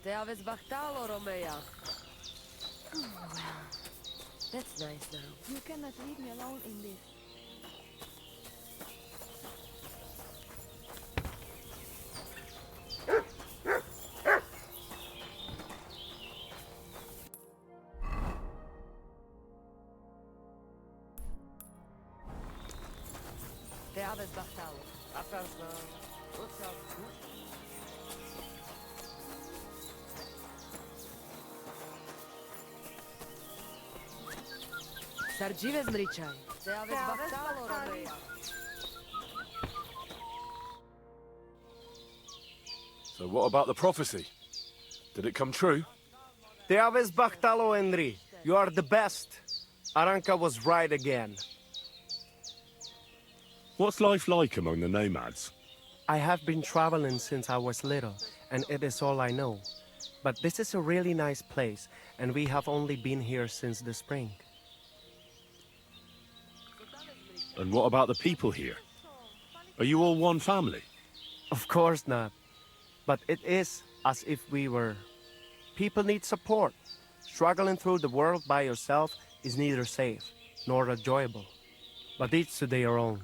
Te aveți Bachtalo, Romea. That's nice now. You cannot leave me alone in this. Te aveți Bachtalo. What's up? Sargive zmričaj. Te aveți Bachtalo, Romea. So what about the prophecy? Did it come true? Te aveți Bachtalo, Henry. You are the best. Aranka was right again. What's life like among the nomads? I have been traveling since I was little, and it is all I know. But this is a really nice place, and we have only been here since the spring. And what about the people here? Are you all one family? Of course not. But it is as if we were. People need support. Struggling through the world by yourself is neither safe nor enjoyable. But each to their own.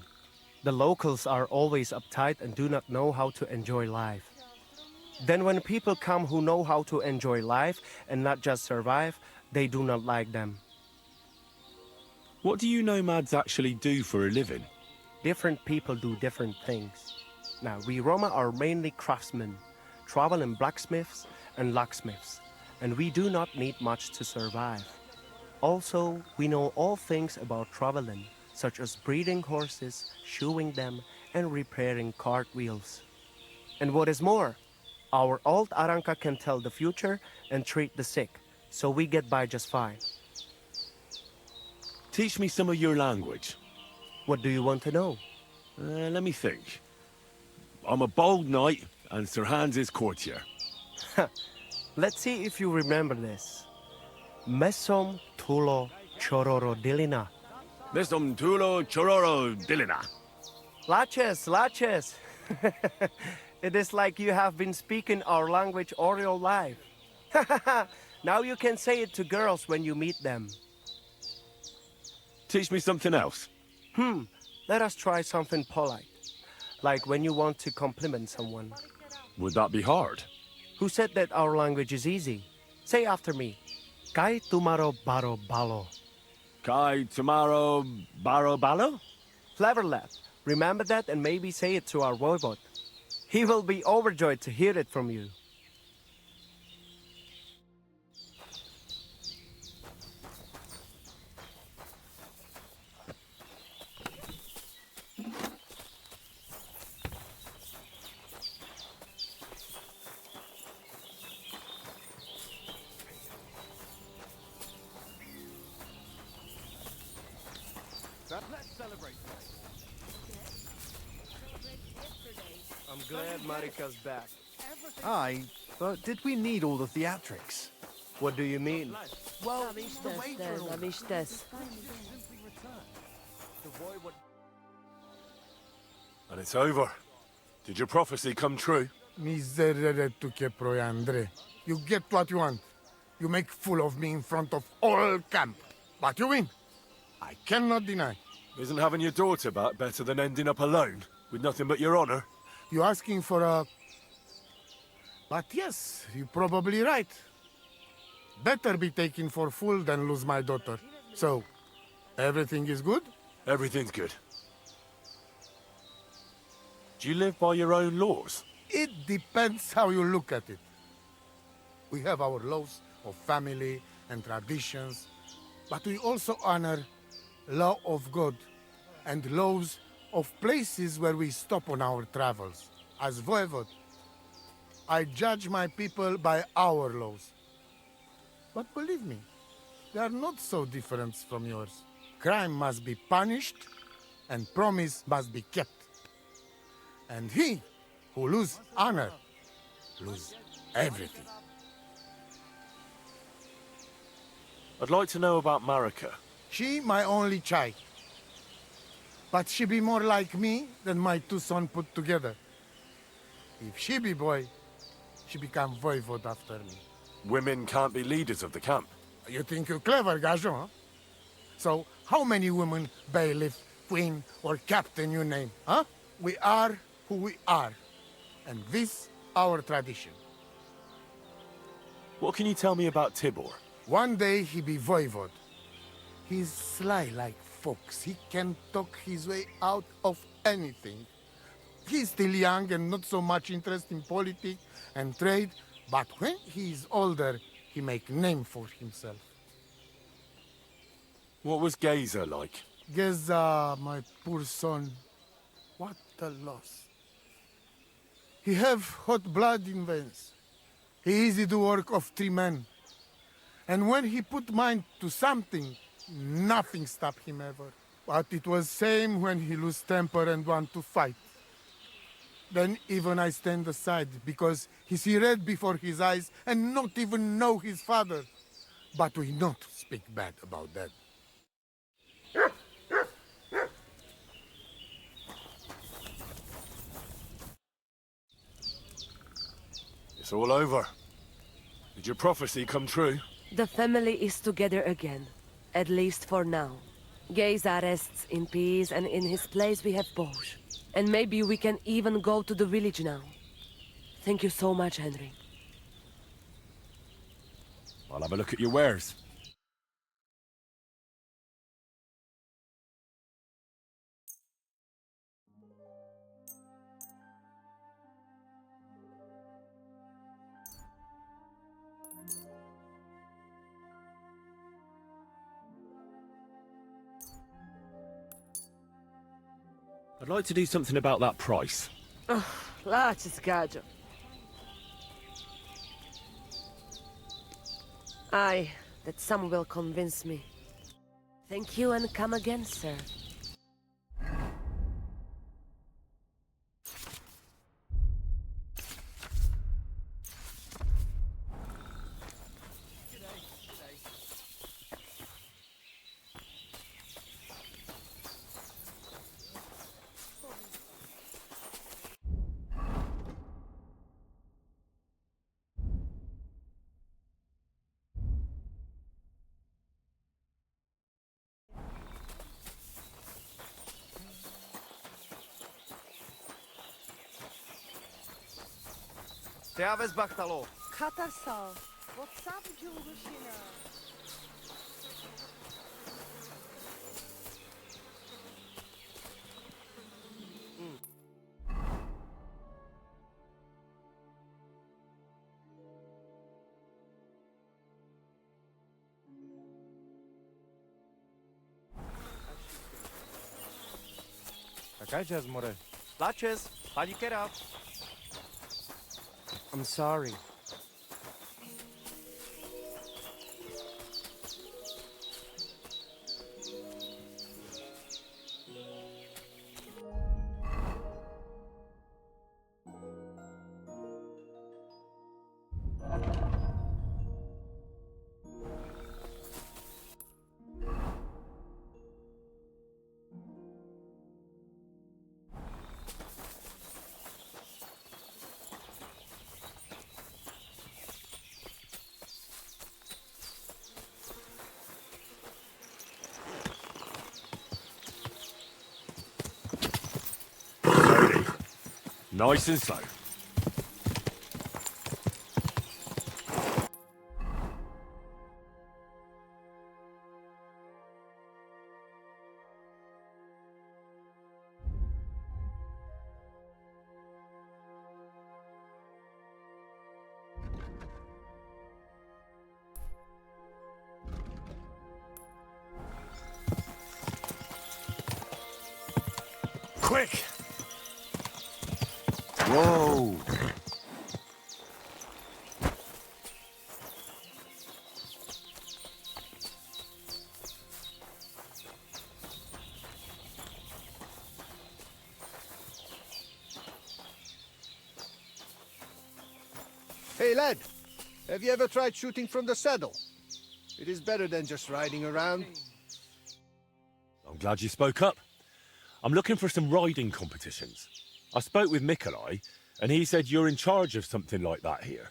The locals are always uptight and do not know how to enjoy life. Then when people come who know how to enjoy life and not just survive, they do not like them. What do you nomads actually do for a living? Different people do different things. Now, we Roma are mainly craftsmen, traveling blacksmiths and locksmiths, and we do not need much to survive. Also, we know all things about traveling, such as breeding horses, shoeing them, and repairing cartwheels. And what is more, our old Aranka can tell the future and treat the sick, so we get by just fine. Teach me some of your language. What do you want to know? Let me think. I'm a bold knight, and Sir Hans is courtier. Let's see if you remember this. Mesom tulo chororo dilina. Mistum tulo chororo dilina. Laches, laches. It is like you have been speaking our language all your life. Now you can say it to girls when you meet them. Teach me something else. Let us try something polite. Like when you want to compliment someone. Would that be hard? Who said that our language is easy? Say after me. Kai tumaro baro balo. Kai tomorrow baro balo? Clever lad. Remember that and maybe say it to our voivod. He will be overjoyed to hear it from you. Let's celebrate. I'm glad Marika's back. Aye, but did we need all the theatrics? What do you mean? Well, Amistes. And it's over. Did your prophecy come true? Miserere tu che proiandre. You get what you want. You make fool of me in front of all camp. But you win. I cannot deny. Isn't having your daughter back better than ending up alone, with nothing but your honor? You asking for a... But yes, you're probably right. Better be taken for fool than lose my daughter. So, everything is good? Everything's good. Do you live by your own laws? It depends how you look at it. We have our laws of family and traditions, but we also honor law of God and laws of places where we stop on our travels. As voivod, I judge my people by our laws. But believe me, they are not so different from yours. Crime must be punished, and promise must be kept. And he who lose honor, lose everything. I'd like to know about Marika. She my only child. But she be more like me than my two sons put together. If she be boy, she became voivode after me. Women can't be leaders of the camp. You think you're clever, Gajon, huh? So, how many women, bailiff, queen, or captain you name, huh? We are who we are. And this, our tradition. What can you tell me about Tibor? One day he be voivode. He's sly like fox. He can talk his way out of anything. He's still young and not so much interested in politics and trade, but when he's older, he make name for himself. What was Geza like? Geza, my poor son, what a loss. He have hot blood in veins. He easy to work of 3 men. And when he put mind to something, nothing stop him ever. But it was same when he lose temper and want to fight. Then even I stand aside, because he see red before his eyes and not even know his father. But we not speak bad about that. It's all over. Did your prophecy come true? The family is together again. At least for now. Geza rests in peace, and in his place we have Bosch. And maybe we can even go to the village now. Thank you so much, Henry. I'll have a look at your wares. I'd like to do something about that price. Laci sgađa. Aye, that some will convince me. Thank you and come again, sir. Teaves Bachtalo. Katarsal. What's up, Jungushina? Czekajcie, Zmury. Laches, pani Kera. I'm sorry. Nice and slow. Quick! Whoa! Hey, lad. Have you ever tried shooting from the saddle? It is better than just riding around. I'm glad you spoke up. I'm looking for some riding competitions. I spoke with Mikolai, And he said you're in charge of something like that here.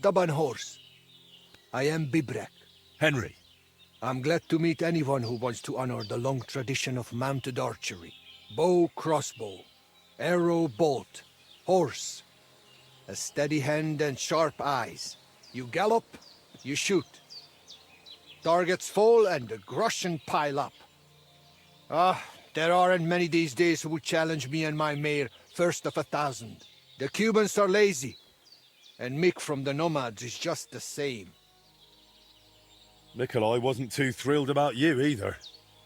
Daban horse. I am Bibrek. Henry. I'm glad to meet anyone who wants to honor the long tradition of mounted archery. Bow, crossbow, arrow, bolt, horse. A steady hand and sharp eyes. You gallop, you shoot. Targets fall and the groschen pile up. There aren't many these days who would challenge me and my mare, first of 1,000. The Cubans are lazy, and Mick from the Nomads is just the same. Nikolai wasn't too thrilled about you either.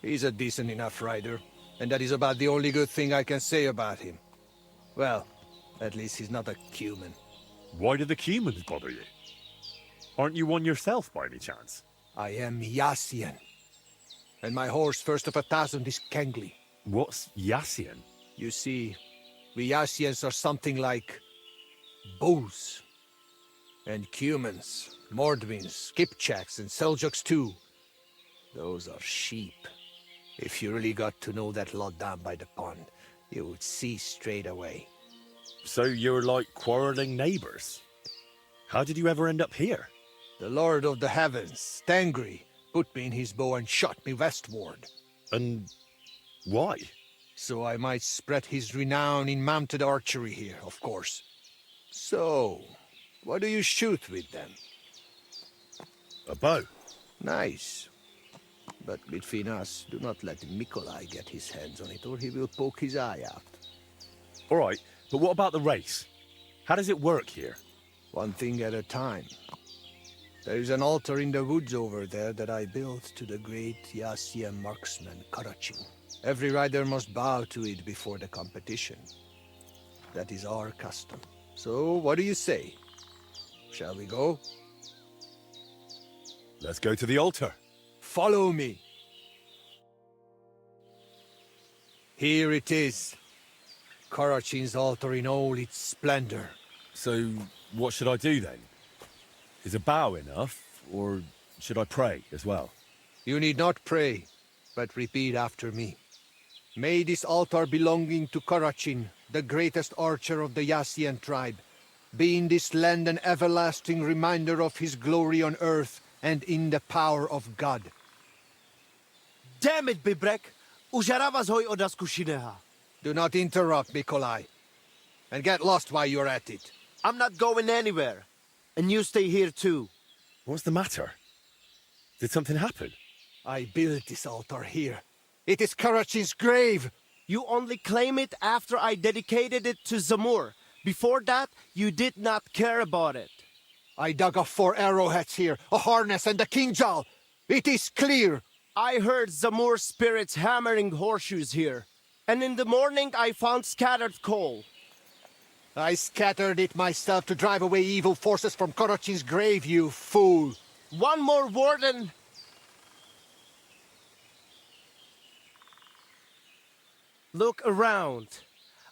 He's a decent enough rider, and that is about the only good thing I can say about him. Well, at least he's not a Cuman. Why do the Cumans bother you? Aren't you one yourself by any chance? I am Yassian, and my horse, first of 1,000, is Kengli. What's Yassian? You see, we Yassians are something like bulls. And Cumans, Mordvins, Kipchaks, and Seljuks too. Those are sheep. If you really got to know that lot down by the pond, you would see straight away. So you're like quarreling neighbors? How did you ever end up here? The Lord of the Heavens, Tengri, put me in his bow and shot me westward. And why? So I might spread his renown in mounted archery here, of course. So, what do you shoot with then? A bow. Nice. But between us, do not let Mikolai get his hands on it, or he will poke his eye out. All right, but what about the race? How does it work here? One thing at a time. There is an altar in the woods over there that I built to the great Yassian marksman, Karachin. Every rider must bow to it before the competition. That is our custom. So, what do you say? Shall we go? Let's go to the altar. Follow me. Here it is. Karachin's altar in all its splendor. So, what should I do then? Is a bow enough, or should I pray as well? You need not pray, but repeat after me. May this altar belonging to Karachin, the greatest archer of the Yassian tribe, be in this land an everlasting reminder of his glory on earth and in the power of God. Damn it, Bibrek! Užarava zhoj oda zkušeného. Do not interrupt, Nikolai. And get lost while you're at it. I'm not going anywhere. And you stay here too. What's the matter? Did something happen? I built this altar here. It is Karachin's grave! You only claim it after I dedicated it to Zamur. Before that, you did not care about it. I dug up 4 arrowheads here, a harness and a kinjal. It is clear. I heard Zamur spirits hammering horseshoes here. And in the morning I found scattered coal. I scattered it myself to drive away evil forces from Karachin's grave, you fool. One more word and... Look around.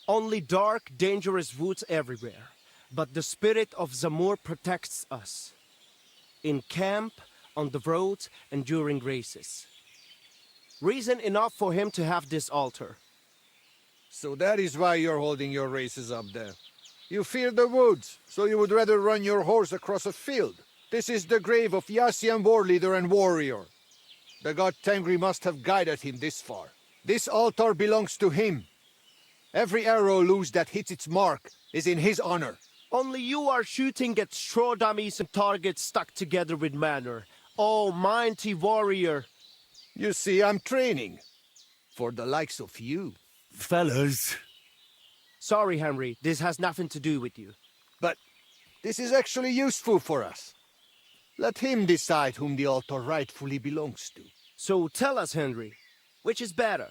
Only dark, dangerous woods everywhere. But the spirit of Zamur protects us. In camp, on the roads, and during races. Reason enough for him to have this altar. So that is why you're holding your races up there. You fear the woods, so you would rather run your horse across a field. This is the grave of Yassian war leader and warrior. The god Tengri must have guided him this far. This altar belongs to him. Every arrow loose that hits its mark is in his honor. Only you are shooting at straw dummies and targets stuck together with manner. Oh, mighty warrior. You see, I'm training. For the likes of you. Fellas. Sorry, Henry, this has nothing to do with you. But this is actually useful for us. Let him decide whom the altar rightfully belongs to. So tell us, Henry, which is better?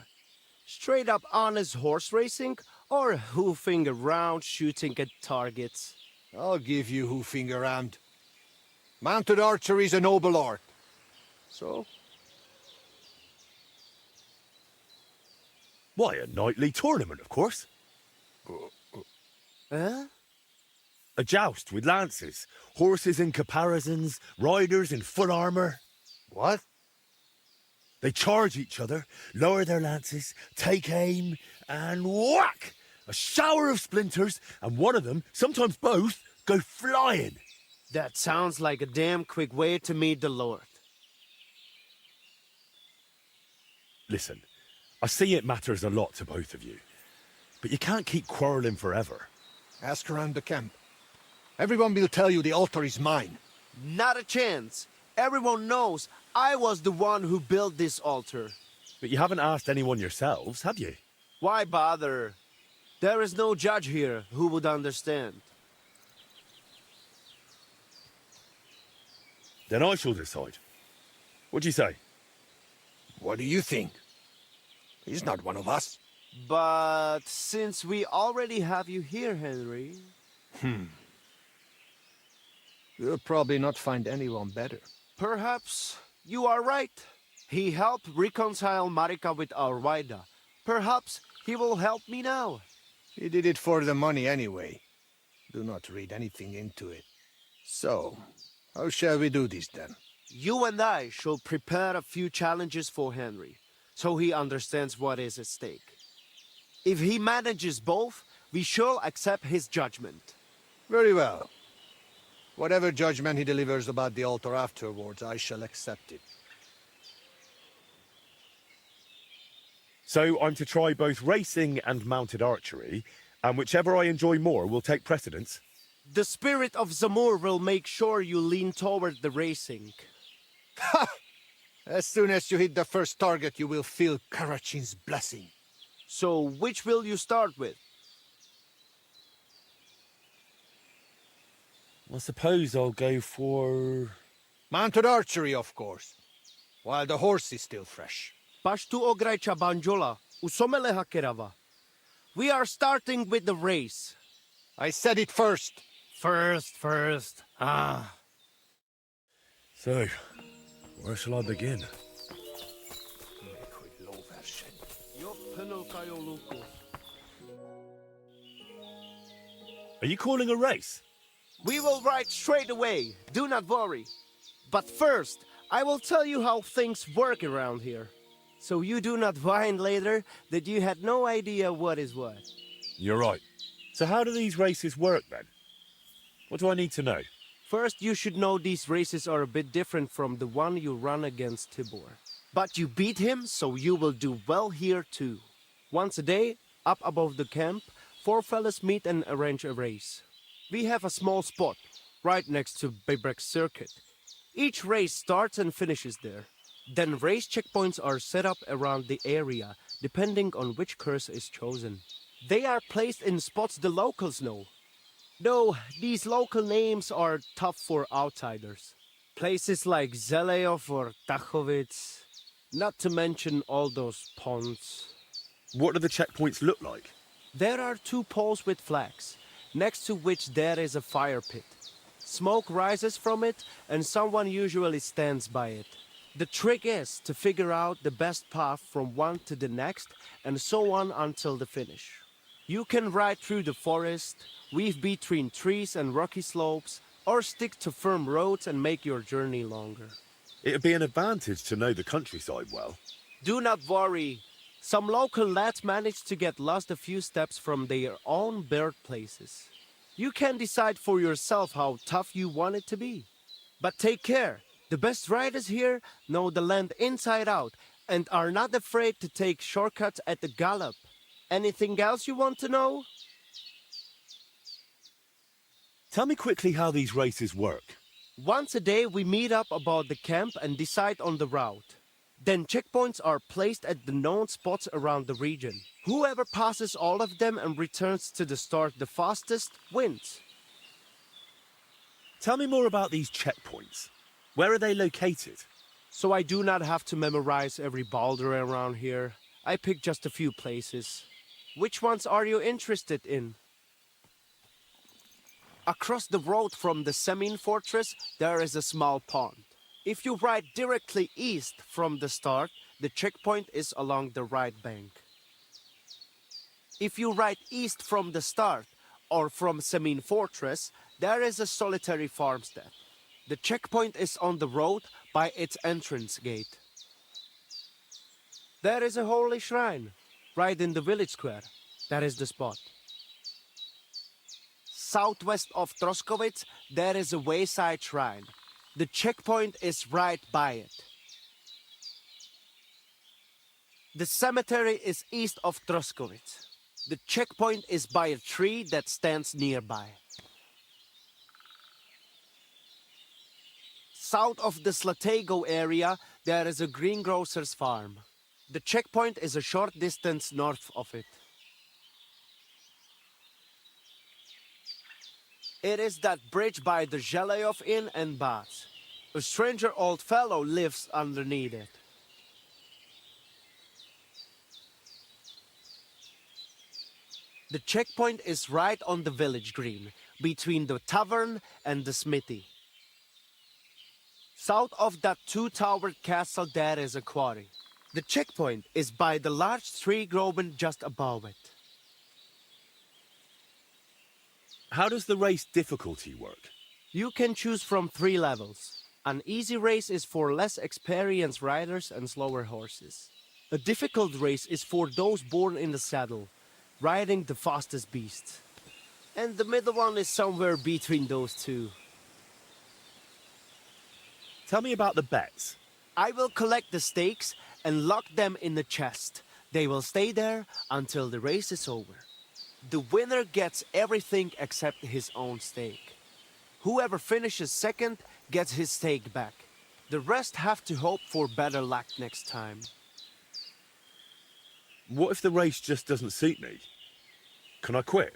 Straight up honest horse racing or hoofing around shooting at targets? I'll give you hoofing around. Mounted archery is a noble art. So? Why, a nightly tournament, of course. Huh? A joust with lances, horses in caparisons, riders in full armor. What? They charge each other, lower their lances, take aim, and whack! A shower of splinters, and one of them, sometimes both, go flying. That sounds like a damn quick way to meet the Lord. Listen, I see it matters a lot to both of you, but you can't keep quarreling forever. Ask around the camp. Everyone will tell you the altar is mine. Not a chance. Everyone knows I was the one who built this altar. But you haven't asked anyone yourselves, have you? Why bother? There is no judge here who would understand. Then I shall decide. What do you say? What do you think? He's not one of us. But since we already have you here, Henry... You'll probably not find anyone better. Perhaps you are right. He helped reconcile Marika with our Waida. Perhaps he will help me now. He did it for the money anyway. Do not read anything into it. So, how shall we do this then? You and I shall prepare a few challenges for Henry, so he understands what is at stake. If he manages both, we shall accept his judgment. Very well. Whatever judgment he delivers about the altar afterwards, I shall accept it. So I'm to try both racing and mounted archery, and whichever I enjoy more will take precedence. The spirit of Zamur will make sure you lean toward the racing. Ha! As soon as you hit the first target, you will feel Karachin's blessing. So which will you start with? I suppose I'll go for... Mounted archery, of course. While the horse is still fresh. Pashtu ograjcha banjola, usomele hakerava. We are starting with the race. I said it first. First. Ah. So, where shall I begin? Are you calling a race? We will ride straight away, do not worry. But first, I will tell you how things work around here. So you do not whine later that you had no idea what is what. You're right. So how do these races work then? What do I need to know? First, you should know these races are a bit different from the one you run against Tibor. But you beat him, so you will do well here too. Once a day, up above the camp, 4 fellas meet and arrange a race. We have a small spot, right next to Bebrek's circuit. Each race starts and finishes there. Then race checkpoints are set up around the area, depending on which curse is chosen. They are placed in spots the locals know. Though these local names are tough for outsiders. Places like Zeleov or Tachovitz, not to mention all those ponds. What do the checkpoints look like? There are 2 poles with flags, next to which there is a fire pit. Smoke rises from it, and someone usually stands by it. The trick is to figure out the best path from one to the next, and so on until the finish. You can ride through the forest, weave between trees and rocky slopes, or stick to firm roads and make your journey longer. It'd be an advantage to know the countryside well. Do not worry. Some local lads manage to get lost a few steps from their own birthplaces. You can decide for yourself how tough you want it to be. But take care. The best riders here know the land inside out and are not afraid to take shortcuts at the gallop. Anything else you want to know? Tell me quickly how these races work. Once a day we meet up about the camp and decide on the route. Then checkpoints are placed at the known spots around the region. Whoever passes all of them and returns to the start the fastest wins. Tell me more about these checkpoints. Where are they located? So I do not have to memorize every boulder around here. I pick just a few places. Which ones are you interested in? Across the road from the Semin fortress, there is a small pond. If you ride directly east from the start, the checkpoint is along the right bank. If you ride east from the start, or from Semin fortress, there is a solitary farmstead. The checkpoint is on the road by its entrance gate. There is a holy shrine, right in the village square. That is the spot. southwest of Troskowitz, there is a wayside shrine. The checkpoint is right by it. The cemetery is east of Troskowitz. The checkpoint is by a tree that stands nearby. South of the Slatego area, there is a greengrocer's farm. The checkpoint is a short distance north of it. It is that bridge by the Zheleyov Inn and Baths. A stranger old fellow lives underneath it. The checkpoint is right on the village green, between the tavern and the smithy. South of that two-towered castle there is a quarry. The checkpoint is by the large tree growing just above it. How does the race difficulty work? You can choose from 3 levels. An easy race is for less experienced riders and slower horses. A difficult race is for those born in the saddle, riding the fastest beast. And the middle one is somewhere between those two. Tell me about the bets. I will collect the stakes and lock them in the chest. They will stay there until the race is over. The winner gets everything except his own stake. Whoever finishes second gets his stake back. The rest have to hope for better luck next time. What if the race just doesn't suit me? Can I quit?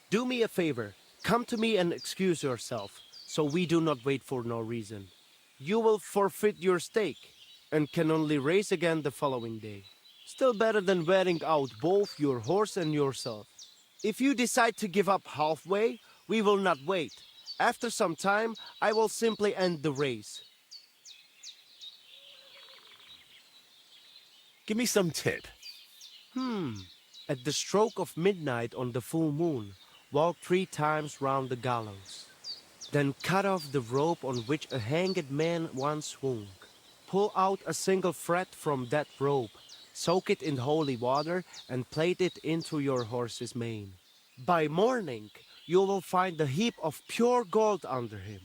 Do me a favor. Come to me and excuse yourself, so we do not wait for no reason. You will forfeit your stake and can only race again the following day. Still better than wearing out both your horse and yourself. If you decide to give up halfway, we will not wait. After some time, I will simply end the race. Give me some tip. At the stroke of midnight on the full moon, walk 3 times round the gallows. Then cut off the rope on which a hanged man once swung. Pull out a single thread from that rope, soak it in holy water, and plait it into your horse's mane. By morning, you will find a heap of pure gold under him.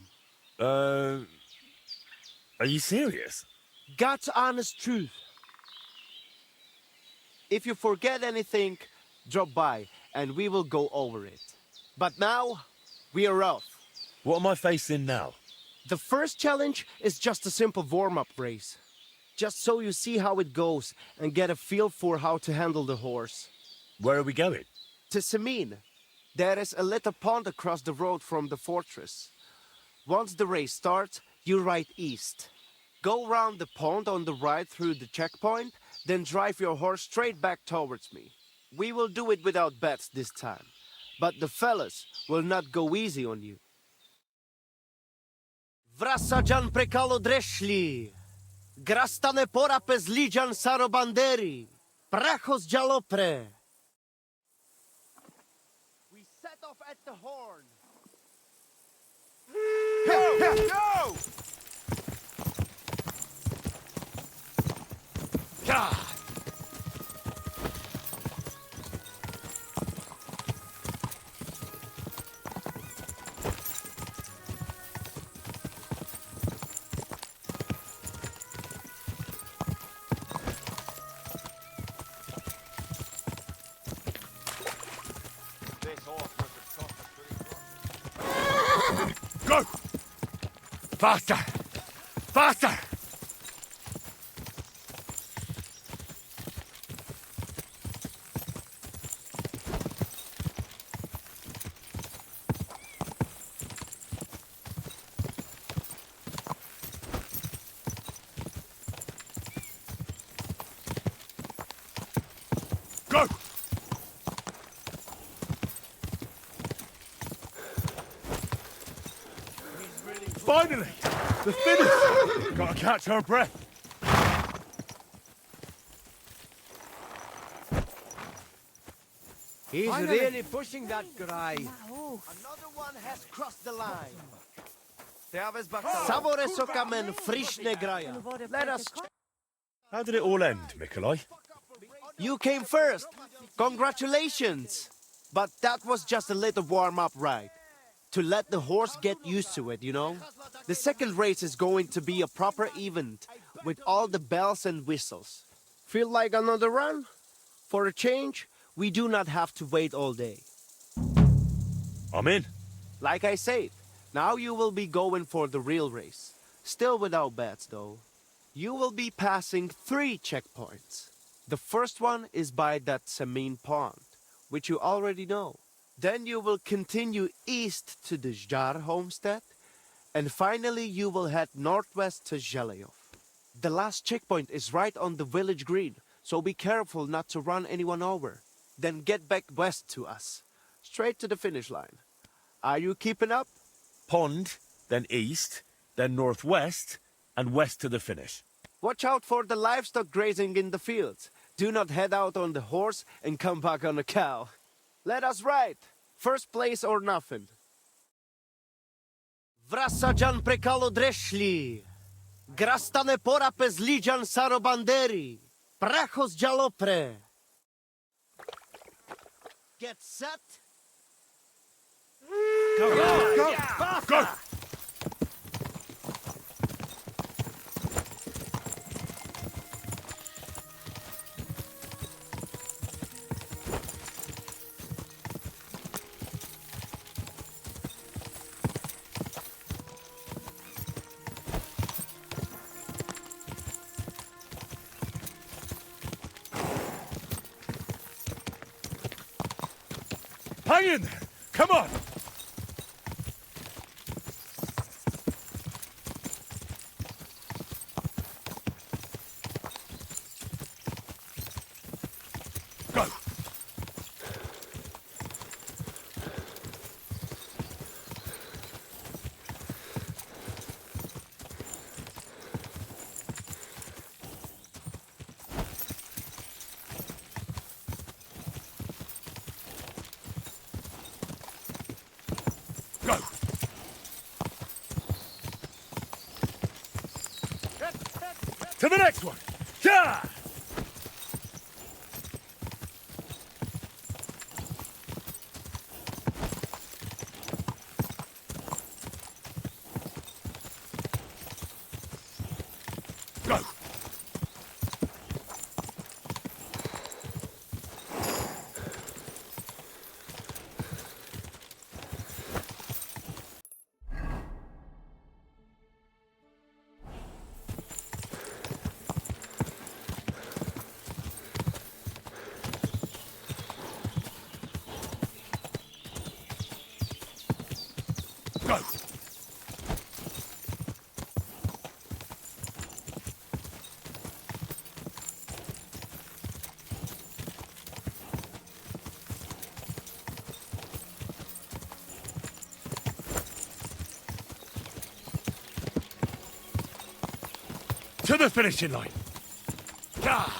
Are you serious? God's honest truth. If you forget anything, drop by and we will go over it. But now, we are off. What am I facing now? The first challenge is just a simple warm-up race. Just so you see how it goes and get a feel for how to handle the horse. Where are we going? To Semin. There is a little pond across the road from the fortress. Once the race starts, you ride east. Go round the pond on the right through the checkpoint, then drive your horse straight back towards me. We will do it without bets this time, but the fellas will not go easy on you. Vrasajan prekalo dreszli, grastane pora pezlijan sarobanderi, prachos jalopre. We set off at the horn. Go! God! Go! Faster! Faster! Go! Finally! The finish! Gotta catch our breath. He's really pushing that guy. Another one has crossed the line. Sabore sokamen frišne graja. Let us... How did it all end, Mikolai? You came first. Congratulations. But that was just a little warm-up ride. to let the horse get used to it, you know? The second race is going to be a proper event with all the bells and whistles. Feel like another run? For a change, we do not have to wait all day. I'm in. Like I said, now you will be going for the real race. Still without bets, though. You will be passing 3 checkpoints. The first one is by that Samin pond, which you already know. Then you will continue east to the Zjar homestead, and finally you will head northwest to Zheleyov. The last checkpoint is right on the village green, so be careful not to run anyone over. Then get back west to us, straight to the finish line. Are you keeping up? Pond, then east, then northwest, and west to the finish. Watch out for the livestock grazing in the fields. Do not head out on the horse and come back on a cow. Let us ride. First place or nothing. Vrasajan prekalo dreszli. Grastane pora pezlijan sarobanderi. Prachos jalopre. Get set. Go! Hang in there! Come on! Go! Go! To the next one! Yeah! Go! Go! To the finishing line! God!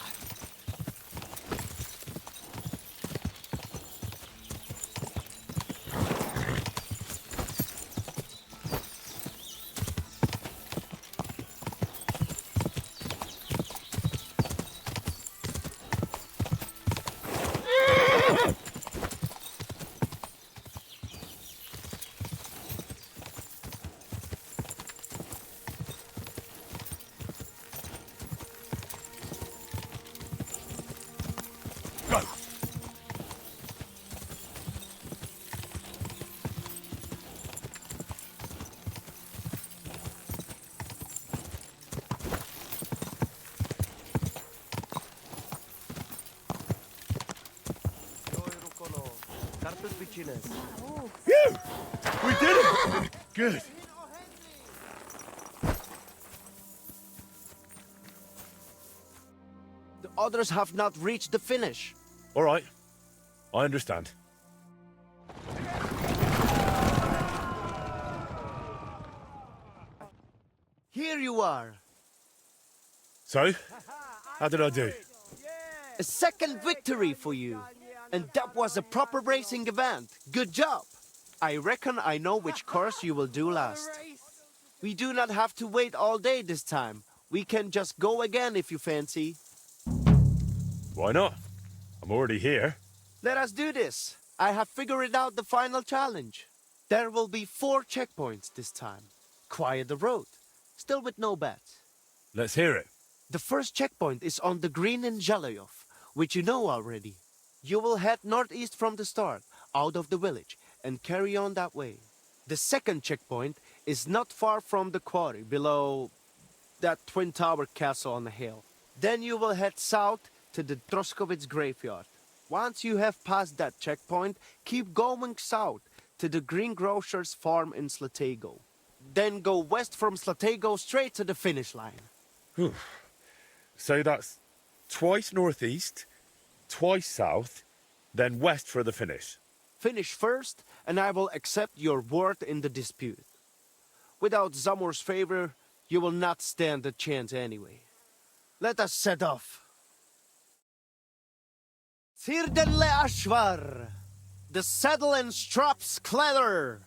Go! Phew! We did it! Good. The others have not reached the finish. All right. I understand. Here you are. So, how did I do? A second victory for you. And that was a proper racing event. Good job. I reckon I know which course you will do last. We do not have to wait all day this time. We can just go again if you fancy. Why not? I'm already here. Let us do this. I have figured out the final challenge. There will be 4 checkpoints this time. Quiet the road. Still with no bats. Let's hear it. The first checkpoint is on the green in Zhalayov, which you know already. You will head northeast from the start, out of the village, and carry on that way. The second checkpoint is not far from the quarry, below that twin-tower castle on the hill. Then you will head south to the Troskowitz graveyard. Once you have passed that checkpoint, keep going south to the greengrocer's farm in Slatego. Then go west from Slatego straight to the finish line. So that's twice northeast, twice south, then west for the finish. Finish first, and I will accept your word in the dispute. Without Zamor's favor, you will not stand a chance anyway. Let us set off. Tirdenle Ashvar. The saddle and straps clatter.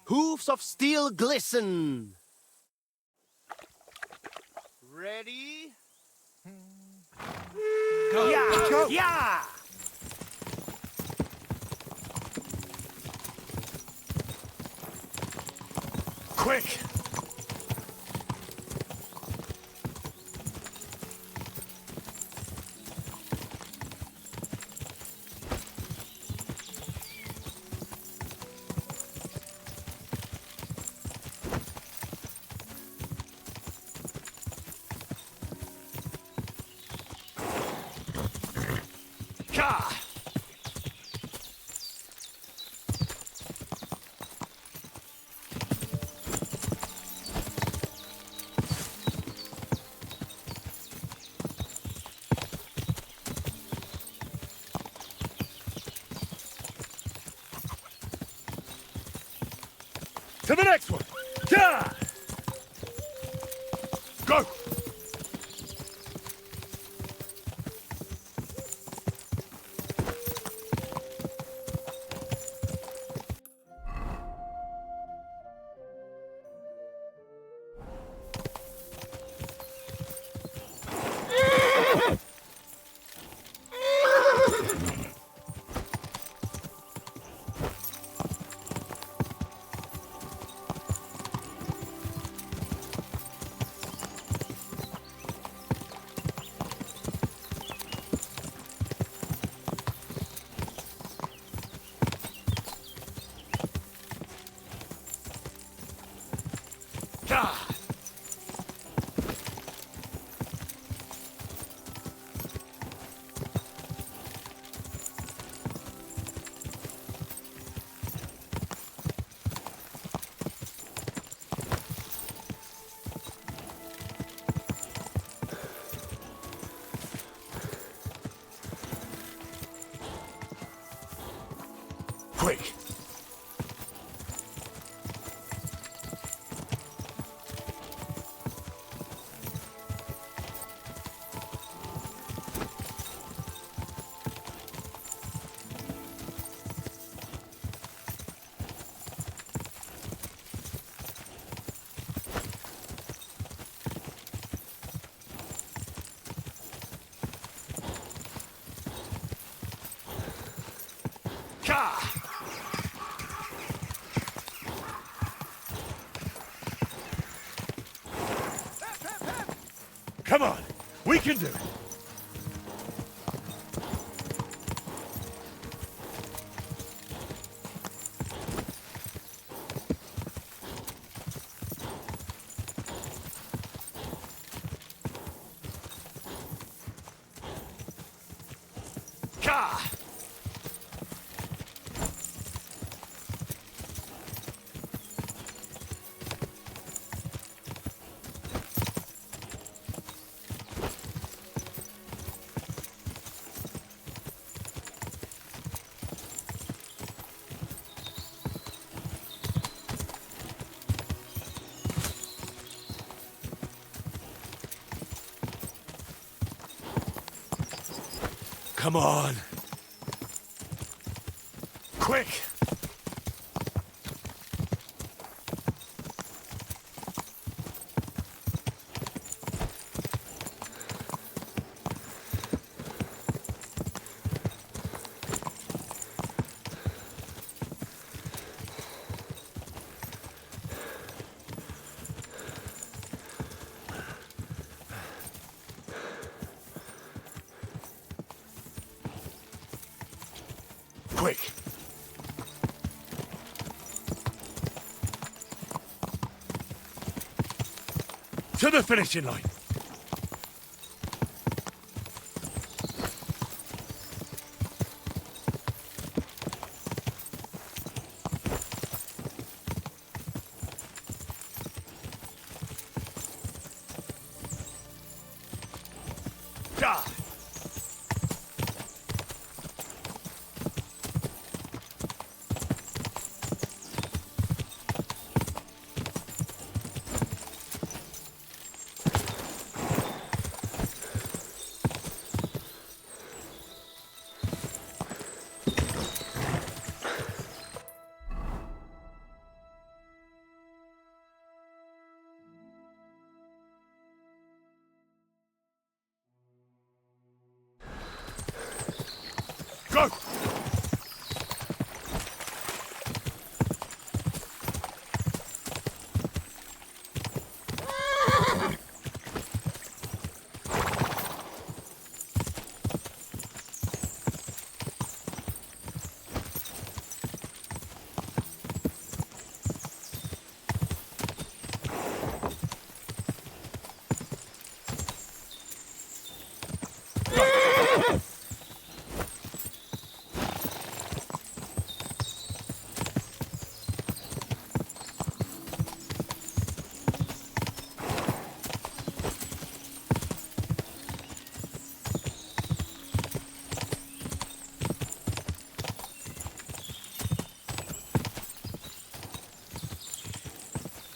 Hoofs of steel glisten. Ready? Go! Yeah! Go! Yeah! Quick! Ka! To the next one! Yeah! Go! Quick! Ka! Come on, we can do it. Ka! Come on. Quick! Quick! To the finishing line! Ah! Go!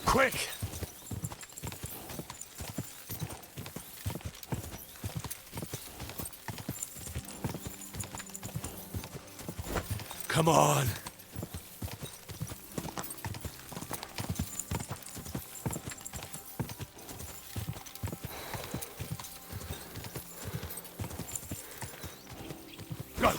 Quick! Come on! Go!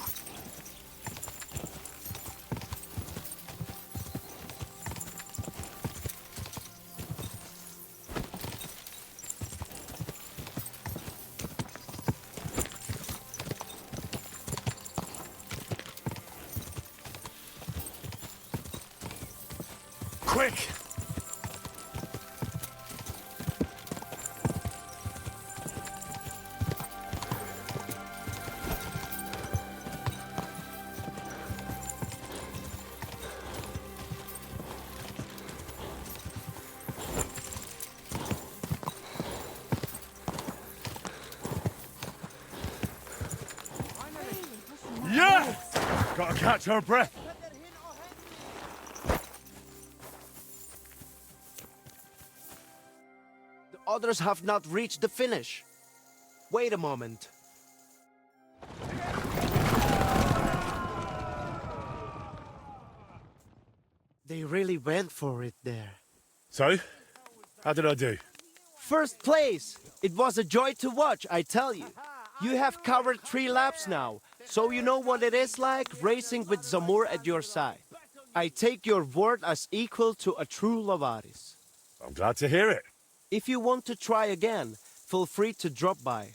Quick! Yeah! Gotta catch our breath. The others have not reached the finish. Wait a moment. They really went for it there. So, how did I do? First place! It was a joy to watch, I tell you. You have covered 3 laps now, so you know what it is like racing with Zamor at your side. I take your word as equal to a true Lavaris. I'm glad to hear it. If you want to try again, feel free to drop by.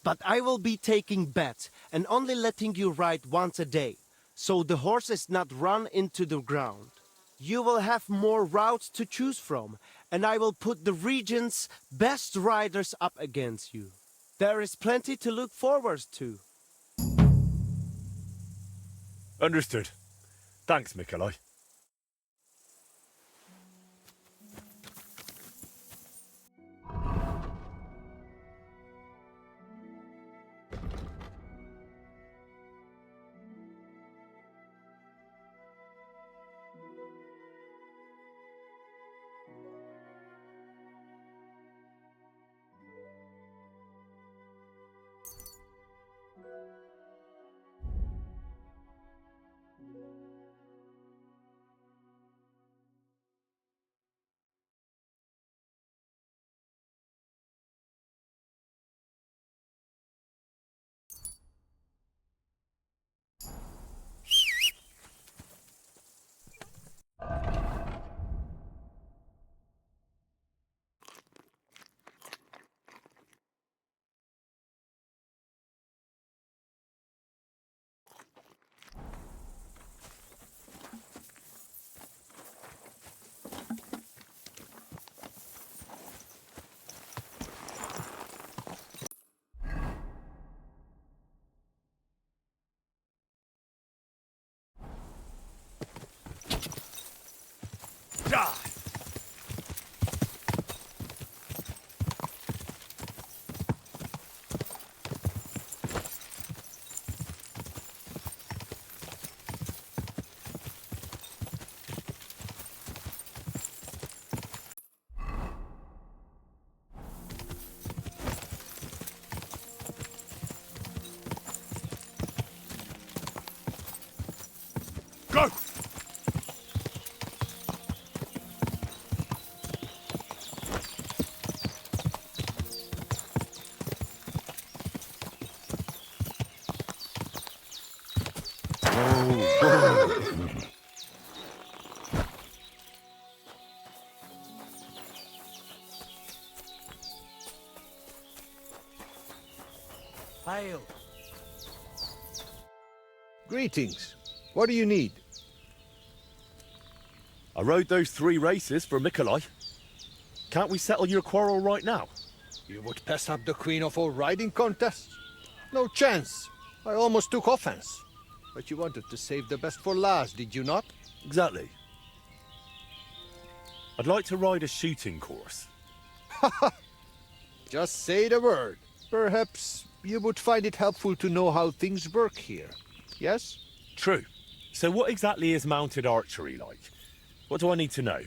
But I will be taking bets and only letting you ride once a day, so the horse is not run into the ground. You will have more routes to choose from, and I will put the region's best riders up against you. There is plenty to look forward to. Understood. Thanks, Mikolai. Die! Go! Hail. Greetings. What do you need? I rode those 3 races for Mikolai. Can't we settle your quarrel right now? You would pass up the queen of all riding contests? No chance. I almost took offense. But you wanted to save the best for last, did you not? Exactly. I'd like to ride a shooting course. Just say the word. Perhaps you would find it helpful to know how things work here. Yes? True. So what exactly is mounted archery like? What do I need to know?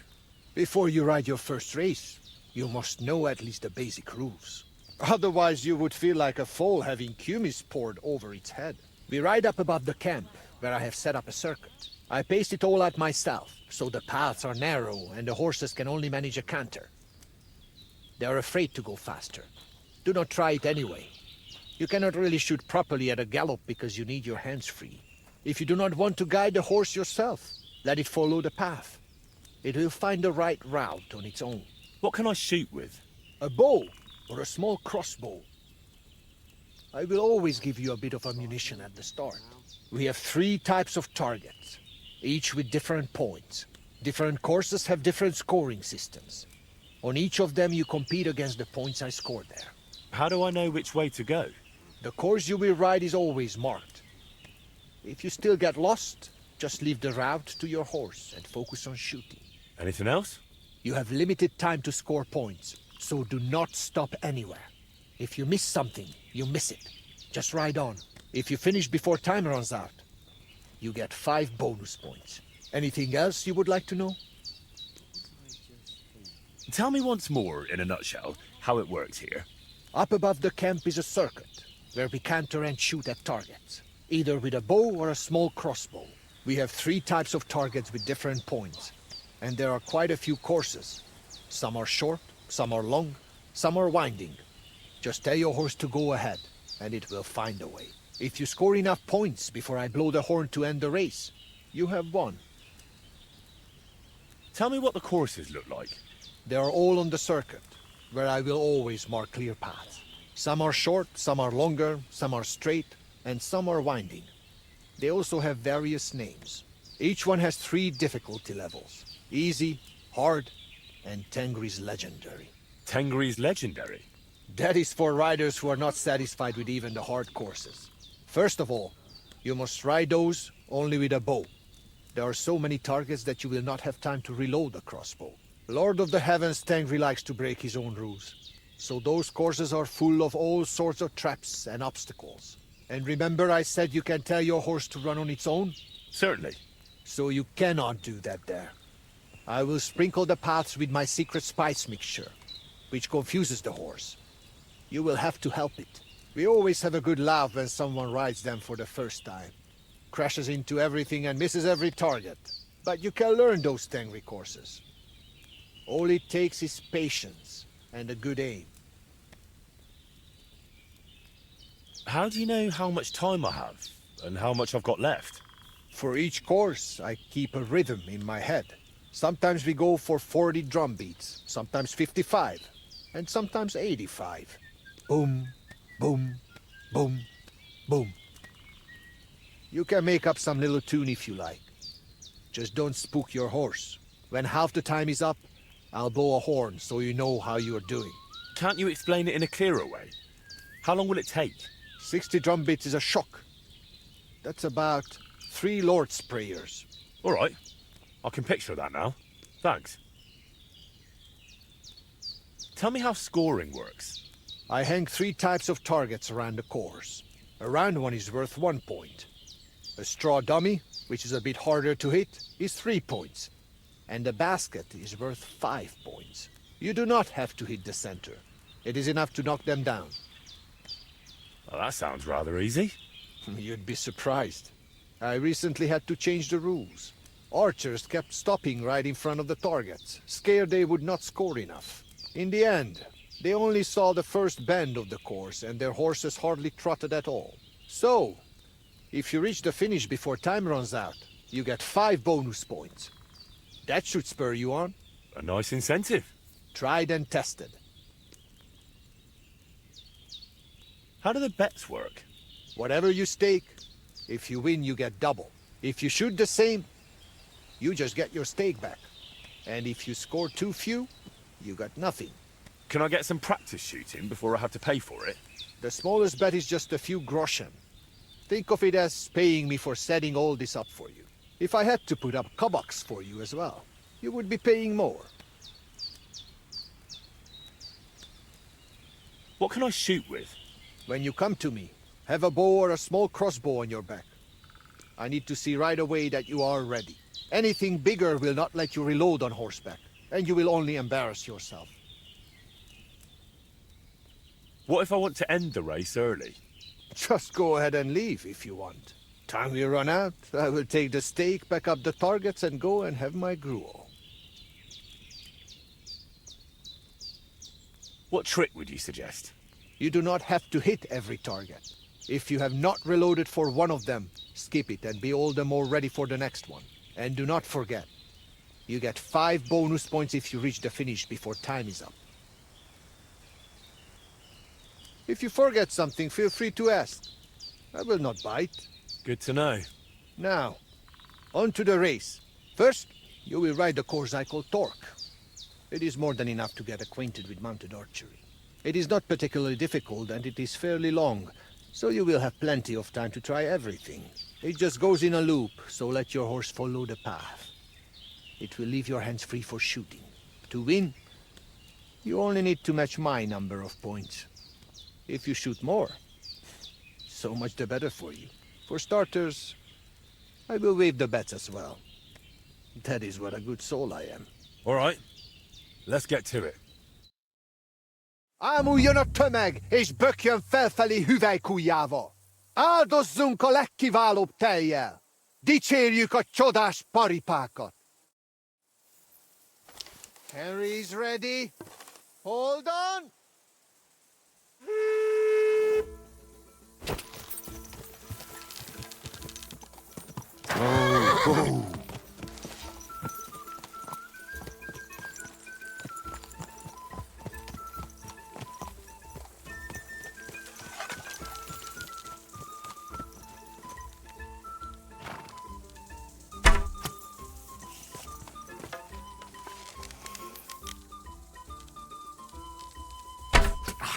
Before you ride your first race, you must know at least the basic rules. Otherwise you would feel like a foal having kumis poured over its head. We ride up above the camp, where I have set up a circuit. I paced it all out myself, so the paths are narrow and the horses can only manage a canter. They are afraid to go faster. Do not try it anyway. You cannot really shoot properly at a gallop because you need your hands free. If you do not want to guide the horse yourself, let it follow the path. It will find the right route on its own. What can I shoot with? A bow or a small crossbow. I will always give you a bit of ammunition at the start. We have 3 types of targets, each with different points. Different courses have different scoring systems. On each of them you compete against the points I scored there. How do I know which way to go? The course you will ride is always marked. If you still get lost, just leave the route to your horse and focus on shooting. Anything else? You have limited time to score points, so do not stop anywhere. If you miss something, you miss it. Just ride on. If you finish before time runs out, you get 5 bonus points. Anything else you would like to know? Tell me once more, in a nutshell, how it works here. Up above the camp is a circuit, where we canter and shoot at targets, either with a bow or a small crossbow. We have 3 types of targets with different points, and there are quite a few courses. Some are short, some are long, some are winding. Just tell your horse to go ahead, and it will find a way. If you score enough points before I blow the horn to end the race, you have won. Tell me what the courses look like. They are all on the circuit, where I will always mark clear paths. Some are short, some are longer, some are straight, and some are winding. They also have various names. Each one has 3 difficulty levels: easy, hard, and Tengri's legendary. Tengri's legendary? That is for riders who are not satisfied with even the hard courses. First of all, you must ride those only with a bow. There are so many targets that you will not have time to reload the crossbow. Lord of the Heavens Tengri likes to break his own rules. So those courses are full of all sorts of traps and obstacles. And remember I said you can tell your horse to run on its own? Certainly. So you cannot do that there. I will sprinkle the paths with my secret spice mixture, which confuses the horse. You will have to help it. We always have a good laugh when someone rides them for the first time. Crashes into everything and misses every target. But you can learn those Tengri courses. All it takes is patience and a good aim. How do you know how much time I have and how much I've got left? For each course, I keep a rhythm in my head. Sometimes we go for 40 drum beats, sometimes 55, and sometimes 85. Boom, boom, boom, boom. You can make up some little tune if you like. Just don't spook your horse. When half the time is up, I'll blow a horn so you know how you're doing. Can't you explain it in a clearer way? How long will it take? 60 drum beats is a shock. That's about 3 Lord's prayers. All right. I can picture that now. Thanks. Tell me how scoring works. I hang 3 types of targets around the course. A round one is worth 1 point. A straw dummy, which is a bit harder to hit, is 3 points. And a basket is worth 5 points. You do not have to hit the center. It is enough to knock them down. Well, that sounds rather easy. You'd be surprised. I recently had to change the rules. Archers kept stopping right in front of the targets, scared they would not score enough. In the end, they only saw the first bend of the course and their horses hardly trotted at all. So, if you reach the finish before time runs out, you get 5 bonus points. That should spur you on. A nice incentive. Tried and tested. How do the bets work? Whatever you stake, if you win, you get double. If you shoot the same, you just get your stake back. And if you score too few, you got nothing. Can I get some practice shooting before I have to pay for it? The smallest bet is just a few groschen. Think of it as paying me for setting all this up for you. If I had to put up koboks for you as well, you would be paying more. What can I shoot with? When you come to me, have a bow or a small crossbow on your back. I need to see right away that you are ready. Anything bigger will not let you reload on horseback, and you will only embarrass yourself. What if I want to end the race early? Just go ahead and leave if you want. Time we run out, I will take the stake, back up the targets, and go and have my gruel. What trick would you suggest? You do not have to hit every target. If you have not reloaded for one of them, skip it and be all the more ready for the next one. And do not forget, you get 5 bonus points if you reach the finish before time is up. If you forget something, feel free to ask. I will not bite. Good to know. Now, on to the race. First, you will ride the course I call Torque. It is more than enough to get acquainted with mounted archery. It is not particularly difficult and it is fairly long, so you will have plenty of time to try everything. It just goes in a loop, so let your horse follow the path. It will leave your hands free for shooting. To win, you only need to match my number of points. If you shoot more, so much the better for you. For starters, I will waive the bets as well. That is what a good soul I am. All right, let's get to it. Ámuljon a tömeg, és bökjön felfelé hüvelykujjával! Áldozzunk a legkiválóbb tejjel! Dicsérjük a csodás paripákat! Henry's ready. Hold on!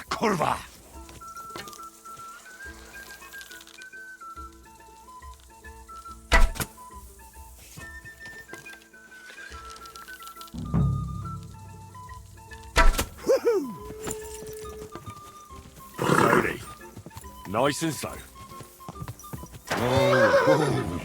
Kurwa! Slowly. Nice and slow. Whoa!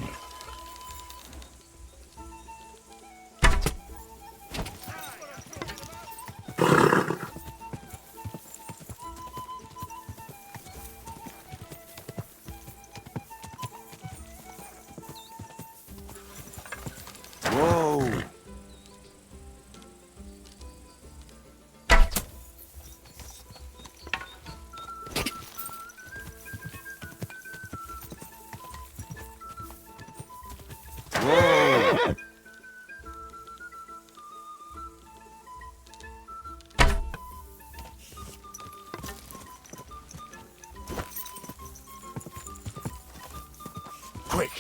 Whoa! Quick!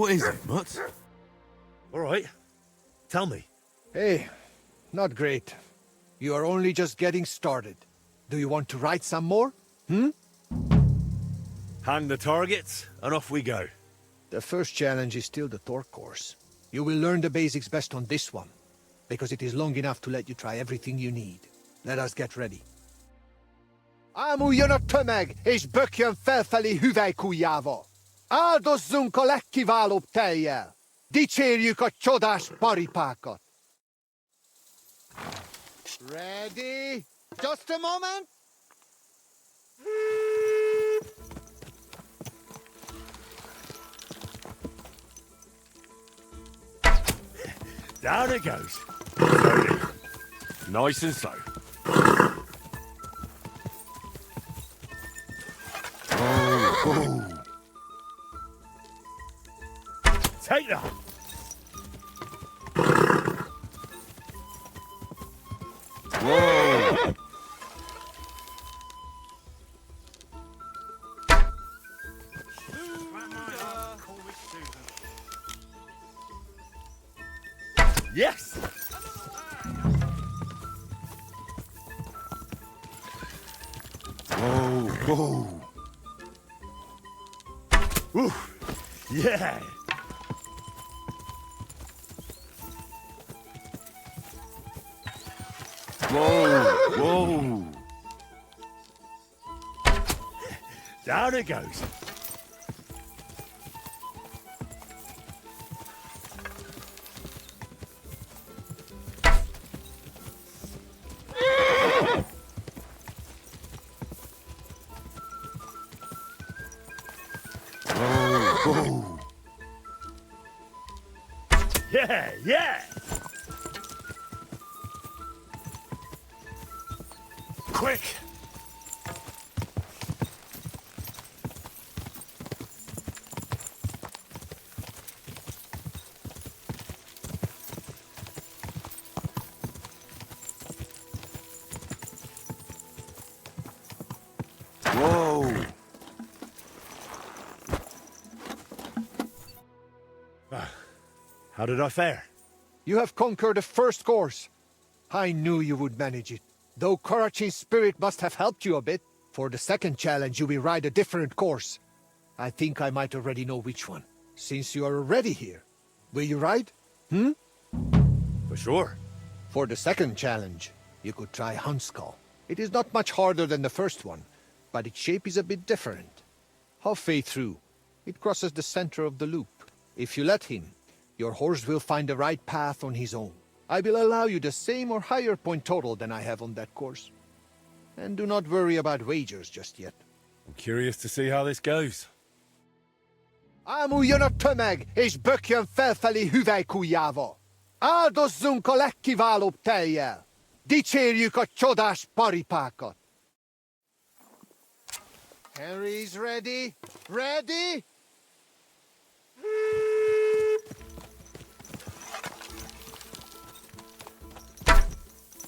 What is it, Mutt? All right. Tell me. Hey, not great. You are only just getting started. Do you want to write some more? Hang the targets, and off we go. The first challenge is still the Torque course. You will learn the basics best on this one, because it is long enough to let you try everything you need. Let us get ready. Ámuljon a tömeg, és bökjön felfelé hüvelykujjával! Áldozzunk a legkiválóbb tejjel! Dicsérjük a csodás paripákat! Ready? Just a moment! Down it goes. Slowly. Nice and slow. Oh. Take that. Whoa. Yes! Whoa, whoa. Woo! Yeah! Whoa, whoa. Down it goes. Whoa. Yeah, yeah. Quick. Whoa. How did I fare? You have conquered the first course. I knew you would manage it. Though Korachin's spirit must have helped you a bit. For the second challenge, you will ride a different course. I think I might already know which one. Since you are already here, will you ride? For sure. For the second challenge, you could try Huntskull. It is not much harder than the first one, but its shape is a bit different. Halfway through, it crosses the center of the loop. If you let him, your horse will find the right path on his own. I will allow you the same or higher point total than I have on that course. And do not worry about wagers just yet. I'm curious to see how this goes. Ámuljon a tömeg, és bökjön felfelé hüvelykujjával! Áldozzunk a legkiválóbb tejjel! Dicsérjük a csodás paripákat! Henry's ready? Ready?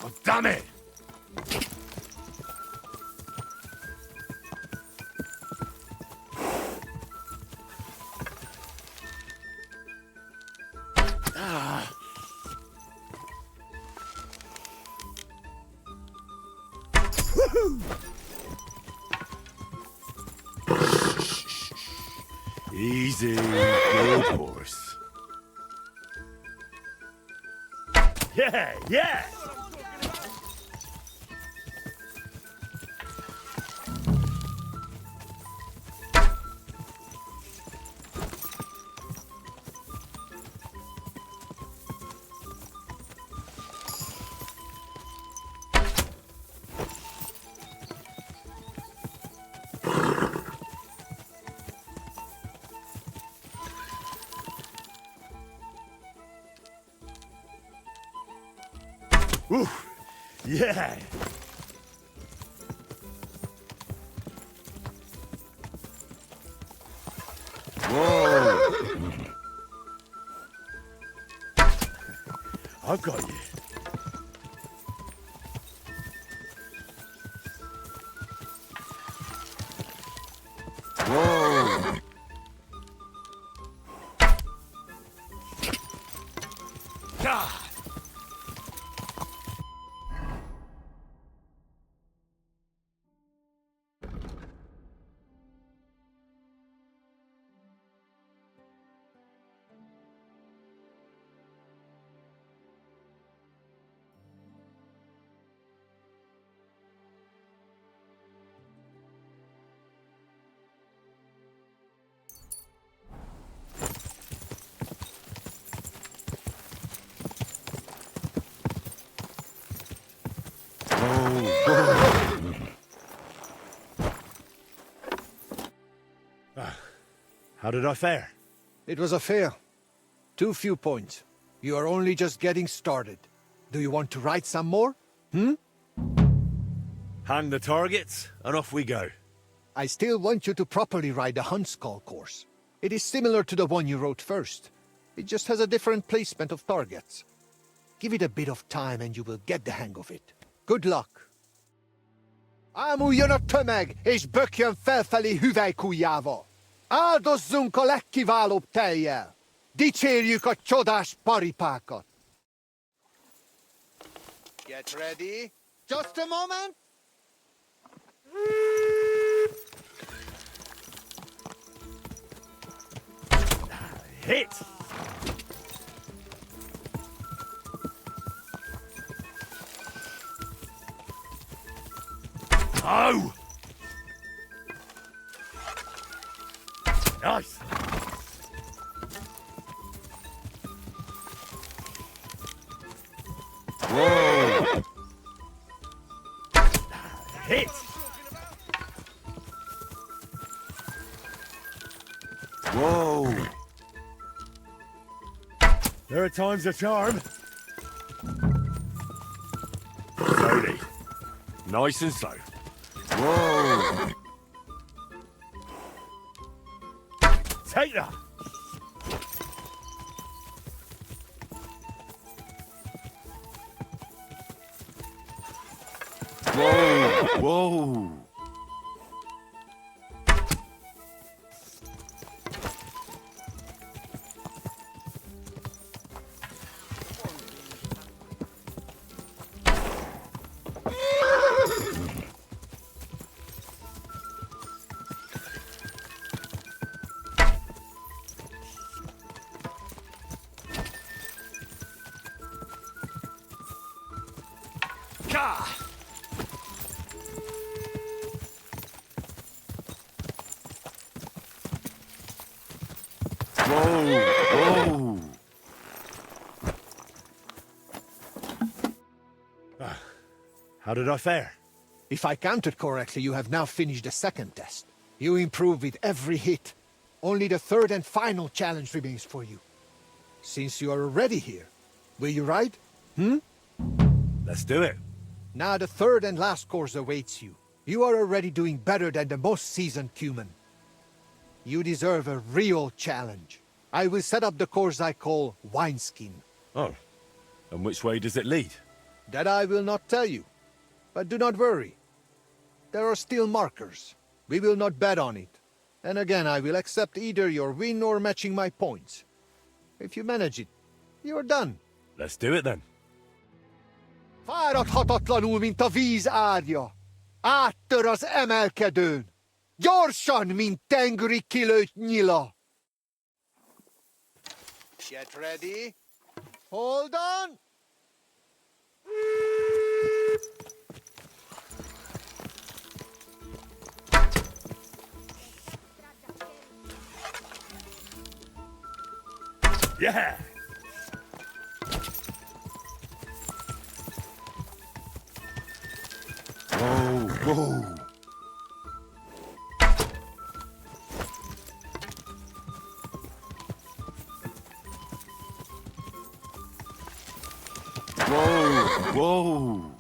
Oh, damn it! Easy, good horse. Yeah, yeah! Ooh, yeah! Whoa! I've got you. Whoa! How did I fare? It was a fair. Too few points. You are only just getting started. Do you want to write some more? Hang the targets, and off we go. I still want you to properly ride the Huntskull course. It is similar to the one you wrote first. It just has a different placement of targets. Give it a bit of time and you will get the hang of it. Good luck. Ámuljon a tömeg, és bökjön felfelé hüvelykujjával! Áldozzunk a legkiválóbb tejjel! Dicsérjük a csodás paripákat! Get ready. Just a moment. Hit! Oh! Nice! Whoa! Hit! Whoa! There are times a charm. Slowly. Nice and slow. Whoa! Take that! Whoa! Whoa! Whoa! Whoa! How did I fare? If I counted correctly, you have now finished the second test. You improve with every hit. Only the third and final challenge remains for you. Since you are already here, will you ride? Let's do it. Now the third and last course awaits you. You are already doing better than the most seasoned human. You deserve a real challenge. I will set up the course I call Wineskin. Oh. And which way does it lead? That I will not tell you. But do not worry. There are still markers. We will not bet on it. And again, I will accept either your win or matching my points. If you manage it, you're done. Let's do it then. Fáradhatatlanul, mint a víz árja. Áttör az emelkedőn. Gyorsan, mint tengeri kilőtt nyila. Get ready. Hold on. Yeah! Whoa, whoa! Whoa, whoa!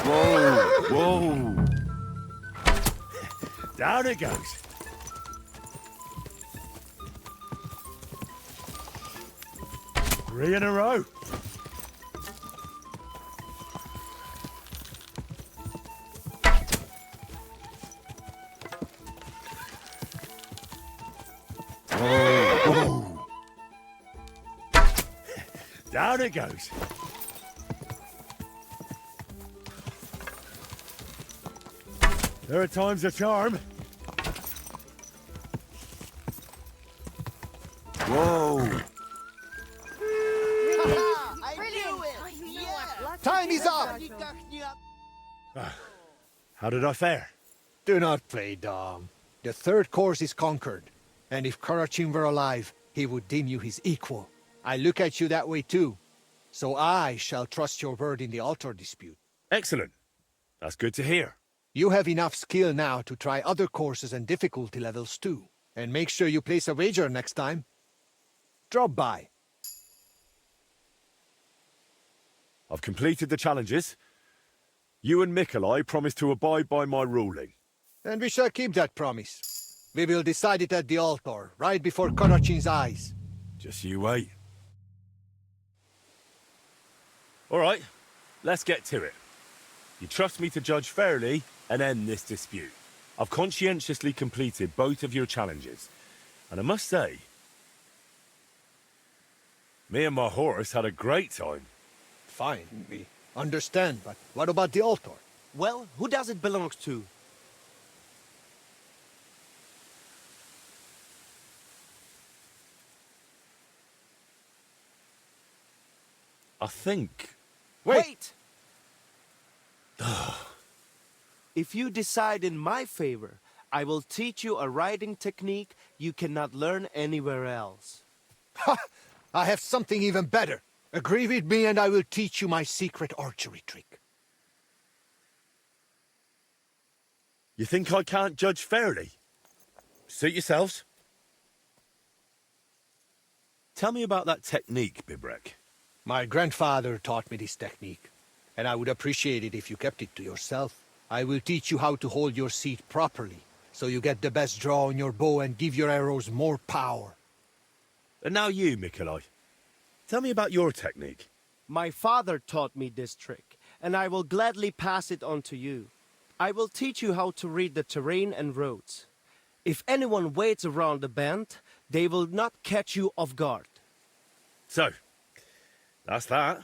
Whoa, whoa! Down it goes. 3 in a row. Down it goes. There are times a charm. Whoa. Time is up! How did I fare? Do not play dumb. The third course is conquered, and if Karachin were alive, he would deem you his equal. I look at you that way too, so I shall trust your word in the altar dispute. Excellent. That's good to hear. You have enough skill now to try other courses and difficulty levels too, and make sure you place a wager next time. Drop by. I've completed the challenges. You and Mikolai promised to abide by my ruling. And we shall keep that promise. We will decide it at the altar, right before Karachin's eyes. Just you wait. All right, let's get to it. You trust me to judge fairly and end this dispute. I've conscientiously completed both of your challenges. And I must say, me and my horse had a great time. Fine, we understand, but what about the altar? Well, who does it belong to? I think... Wait! If you decide in my favor, I will teach you a riding technique you cannot learn anywhere else. Ha! I have something even better. Agree with me and I will teach you my secret archery trick. You think I can't judge fairly? Suit yourselves. Tell me about that technique, Bibrek. My grandfather taught me this technique, and I would appreciate it if you kept it to yourself. I will teach you how to hold your seat properly, so you get the best draw on your bow and give your arrows more power. And now you, Mikolai. Tell me about your technique. My father taught me this trick, and I will gladly pass it on to you. I will teach you how to read the terrain and roads. If anyone waits around the bend, they will not catch you off guard. So, that's that.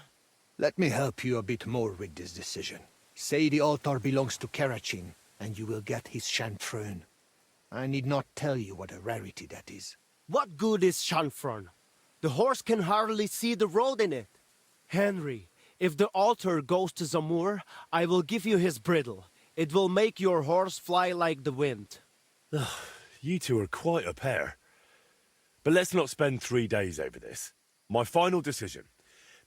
Let me help you a bit more with this decision. Say the altar belongs to Karachin, and you will get his chanfrein. I need not tell you what a rarity that is. What good is chanfrein? The horse can hardly see the road in it. Henry, if the altar goes to Zamur, I will give you his bridle. It will make your horse fly like the wind. You two are quite a pair. But let's not spend 3 days over this. My final decision.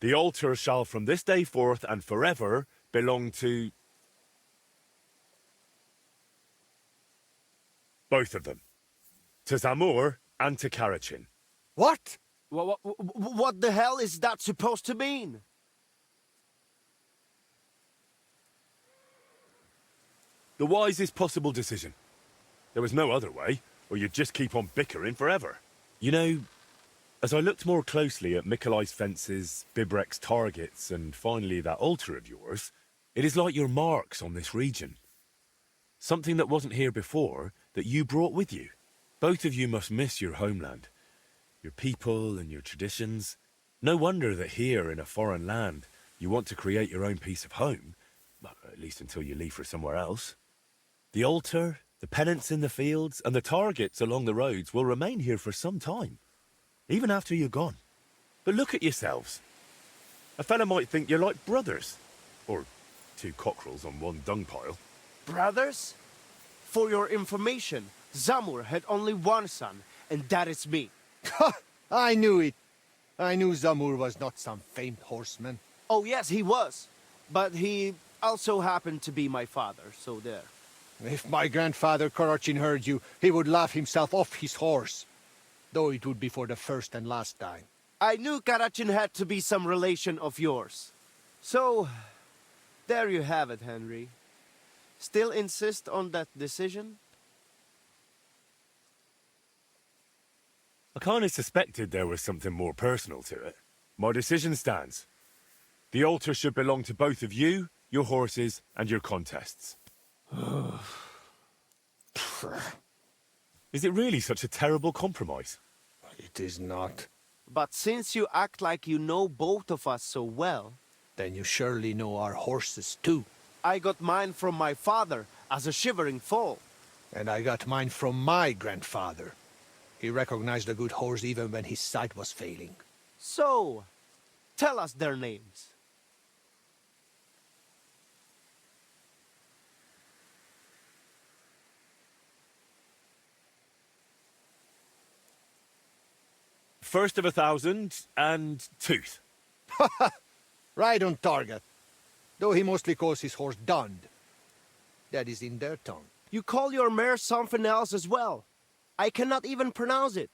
The altar shall from this day forth and forever belong to... both of them. To Zamur and to Karachin. What? What the hell is that supposed to mean? The wisest possible decision. There was no other way, or you'd just keep on bickering forever. You know, as I looked more closely at Mikolai's fences, Bibrek's targets, and finally that altar of yours, it is like your marks on this region. Something that wasn't here before, that you brought with you. Both of you must miss your homeland, your people and your traditions. No wonder that here in a foreign land, you want to create your own piece of home, well, at least until you leave for somewhere else. The altar, the pennants in the fields, and the targets along the roads will remain here for some time, even after you're gone. But look at yourselves. A fella might think you're like brothers, or two cockerels on one dung pile. Brothers? For your information, Zamur had only one son, and that is me. I knew it. I knew Zamur was not some famed horseman. Oh yes, he was. But he also happened to be my father, so there. If my grandfather Karachin heard you, he would laugh himself off his horse. Though it would be for the first and last time. I knew Karachin had to be some relation of yours. So, there you have it, Henry. Still insist on that decision? I kind of suspected there was something more personal to it. My decision stands. The altar should belong to both of you, your horses, and your contests. Is it really such a terrible compromise? It is not. But since you act like you know both of us so well, Then you surely know our horses too. I got mine from my father as a shivering foal. And I got mine from my grandfather. He recognized a good horse even when his sight was failing. So, tell us their names. First of 1,000 and Tooth. Right on target. Though he mostly calls his horse Dund. That is in their tongue. You call your mare something else as well. I cannot even pronounce it.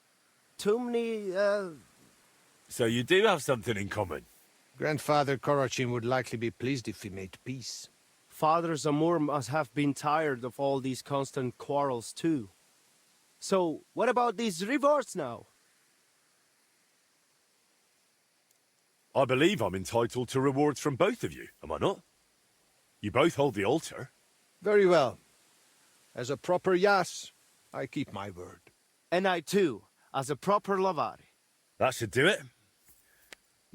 Tumni, So you do have something in common. Grandfather Korochin would likely be pleased if we made peace. Father Zamur must have been tired of all these constant quarrels too. So, what about these rewards now? I believe I'm entitled to rewards from both of you, am I not? You both hold the altar. Very well. As a proper Yas, I keep my word. And I too, as a proper Lavari. That should do it.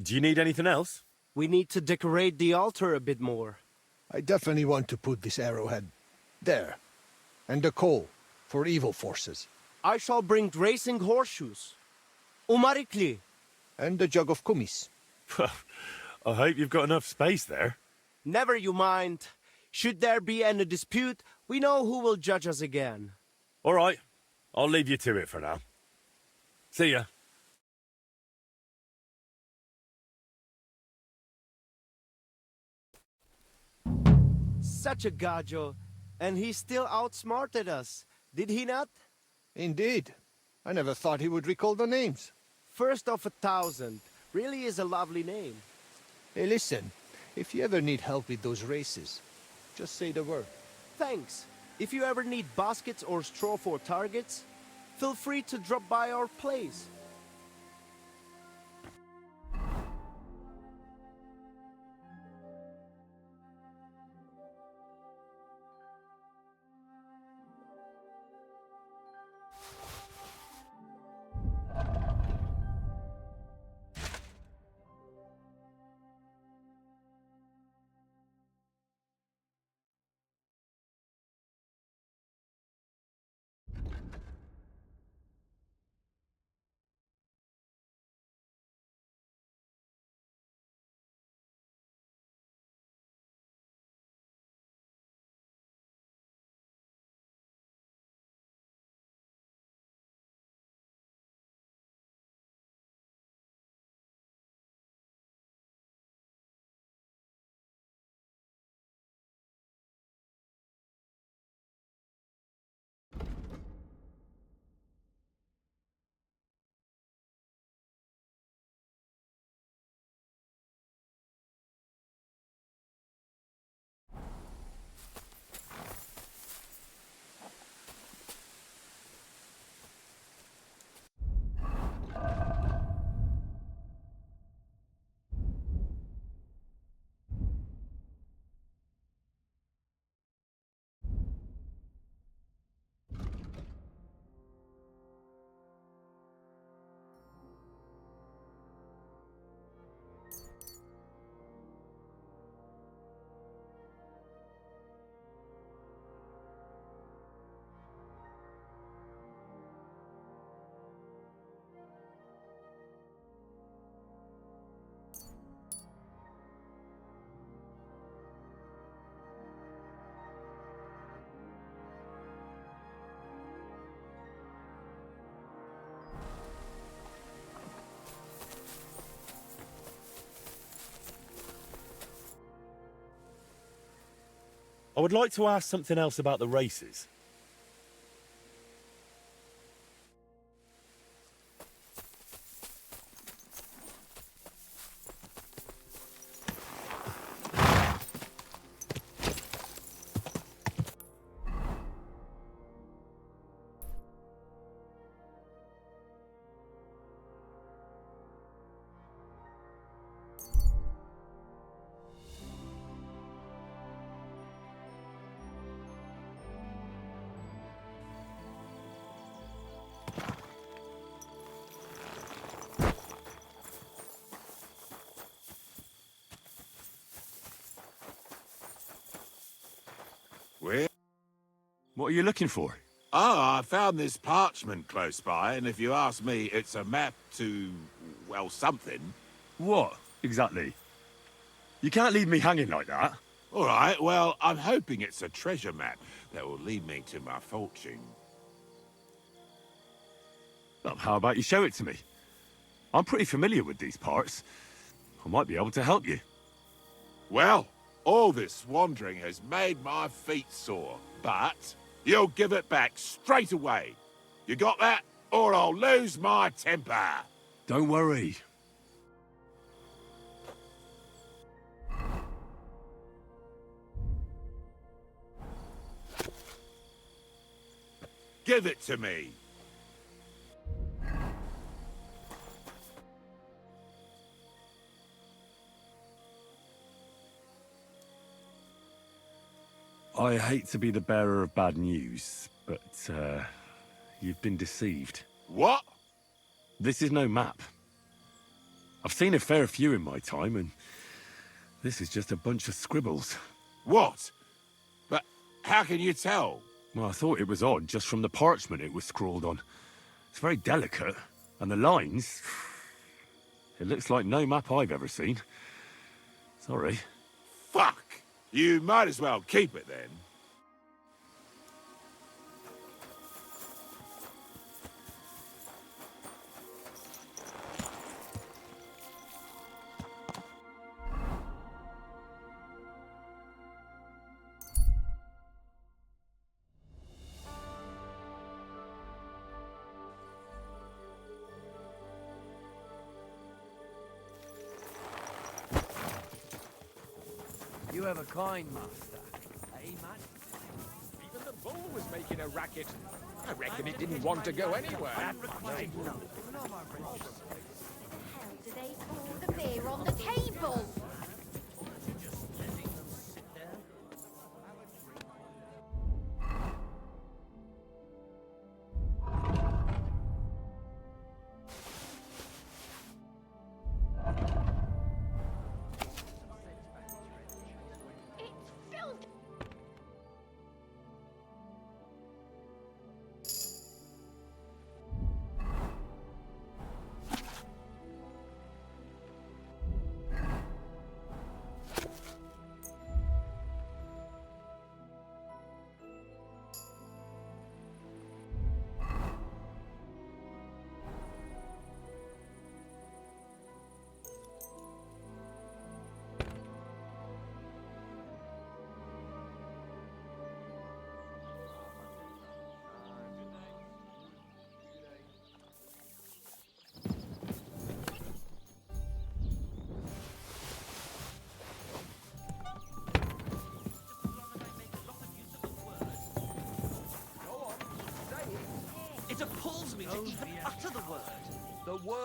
Do you need anything else? We need to decorate the altar a bit more. I definitely want to put this arrowhead there. And the coal for evil forces. I shall bring racing horseshoes. Umarikli. And the jug of kumis. I hope you've got enough space there. Never you mind. Should there be any dispute, we know who will judge us again. All right, I'll leave you to it for now. See ya. Such a gajo, and he still outsmarted us, did he not? Indeed. I never thought he would recall the names. First of 1,000, really is a lovely name. Hey, listen. If you ever need help with those races, just say the word. Thanks. If you ever need baskets or straw for targets, feel free to drop by our place. I would like to ask something else about the races. What are you looking for? Oh, I found this parchment close by, and if you ask me, it's a map to, well, something. What, exactly? You can't leave me hanging like that. All right, well, I'm hoping it's a treasure map that will lead me to my fortune. Well, how about you show it to me? I'm pretty familiar with these parts. I might be able to help you. Well, all this wandering has made my feet sore, but you'll give it back straight away. You got that? Or I'll lose my temper. Don't worry. Give it to me. I hate to be the bearer of bad news, but, you've been deceived. What? This is no map. I've seen a fair few in my time, and this is just a bunch of scribbles. What? But how can you tell? Well, I thought it was odd just from the parchment it was scrawled on. It's very delicate, and the lines... It looks like no map I've ever seen. Sorry. Fuck! You might as well keep it then. You have a kind master. Hey, man. Even the bull was making a racket. I reckon it didn't want to go anywhere. How do they pour the beer on the table? It appalls me to even utter the word. The word.